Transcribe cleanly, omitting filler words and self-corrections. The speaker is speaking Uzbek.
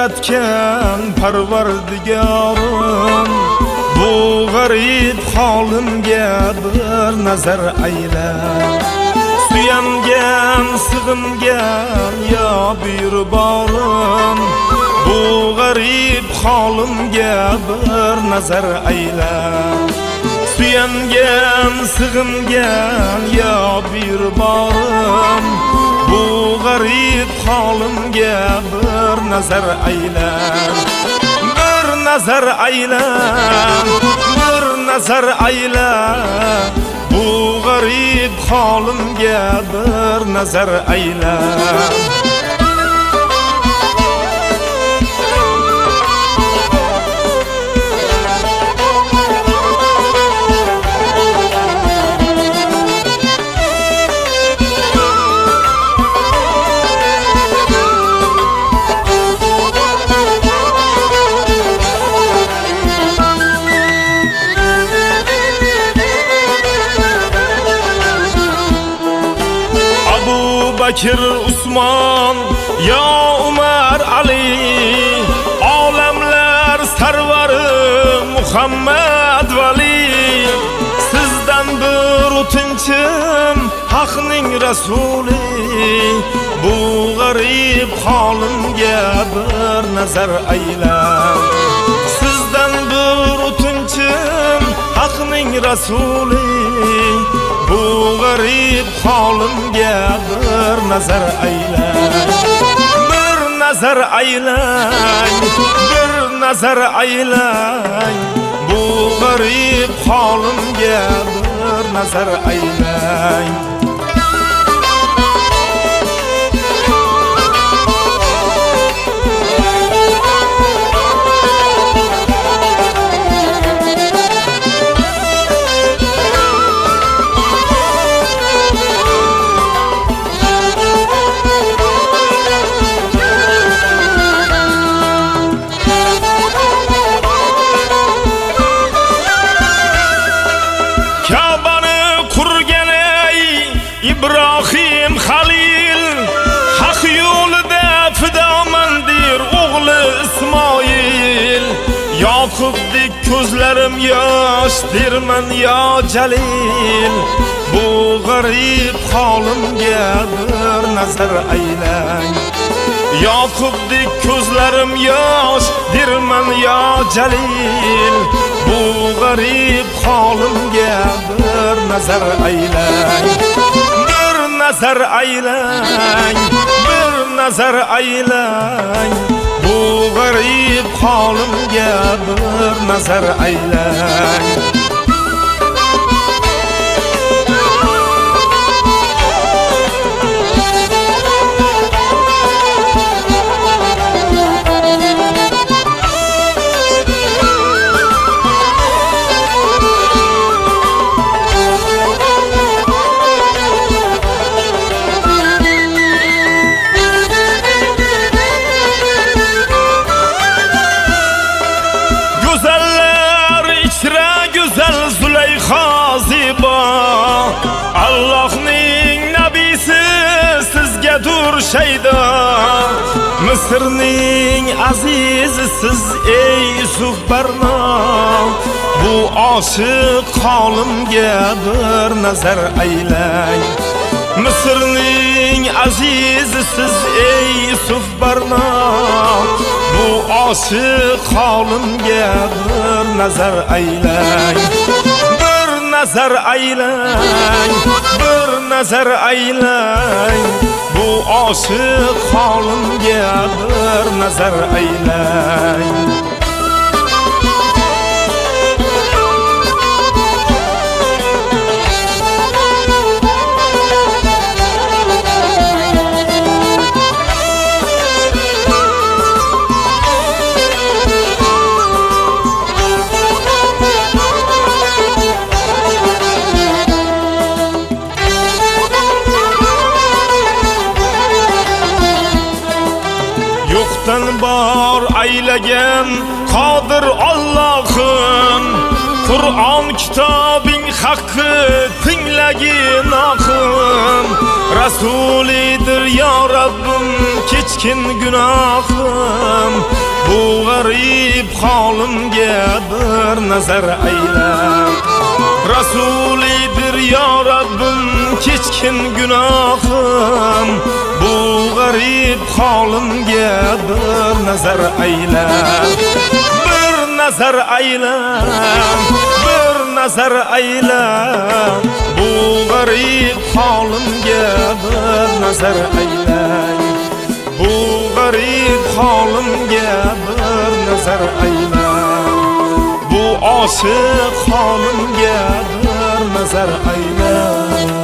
yaratgan Parvardigorim, bu g'arib holimga bir nazar ayla. Suyangan, sig'ingan yo buyurborim, bu g'arib holimga bir nazar ayla. Suyangan, sig'ingan yo buyurborim, bu g'arib holimga bir nazar ayla. Bir nazar ayla, bir nazar ayla, bu g'arib holimga bir nazar ayla. Bakir, Usmon, yo Umar, Ali, olamlar sarvari Muhammad vali. Sizdan bir o'tinchim, haqning rasuli, bu g'arib holimga bir nazar ayla. Sizdan bir o'tinchim, haqning rasuli, bu g'arib holimga bir nazar aylang. Bir nazar aylang, bir nazar aylang, bu g'arib holimga bir nazar aylang. İbrahim Halil, haq yo'lida fidomandir o'g'li İsmoil. Yoqubdek ko'zlarim yosh derman yo Jalil, bu g'arib holimga bir nazar aylang. Yoqubdek ko'zlarim yosh derman yo Jalil, bu g'arib holimga bir nazar aylang. Nazar aylang, bir nazar aylang, bu g'arib holimga bir nazar aylang. Allohning nabisi sizgadir shaydo, Misrning azizi siz ey Yusuf Barno. Bu oshiq holimga bir nazar aylang. Misrning azizi siz ey Yusuf Barno. Bu oshiq holimga bir nazar aylang. Nazar aylang, bir nazar aylang, bu oshiq holimga bir nazar aylang. Bor aylagan qodir Allohim, Qur'on kitobing haqqi tinglagin oqim. Rasulidir yo Rabbim keçkin günahım, bu garip halimga bir nazar ayla. Rasulidir ya Rabbim keçkin günahım, bu garip halimga bir nazar ayla. Bir nazar ayla, bir nazar ayla, bu garip halimga bir nazar ayla. Bu garip halimga bir nazar ayla. Bu aşık halimga bir nazar ayla.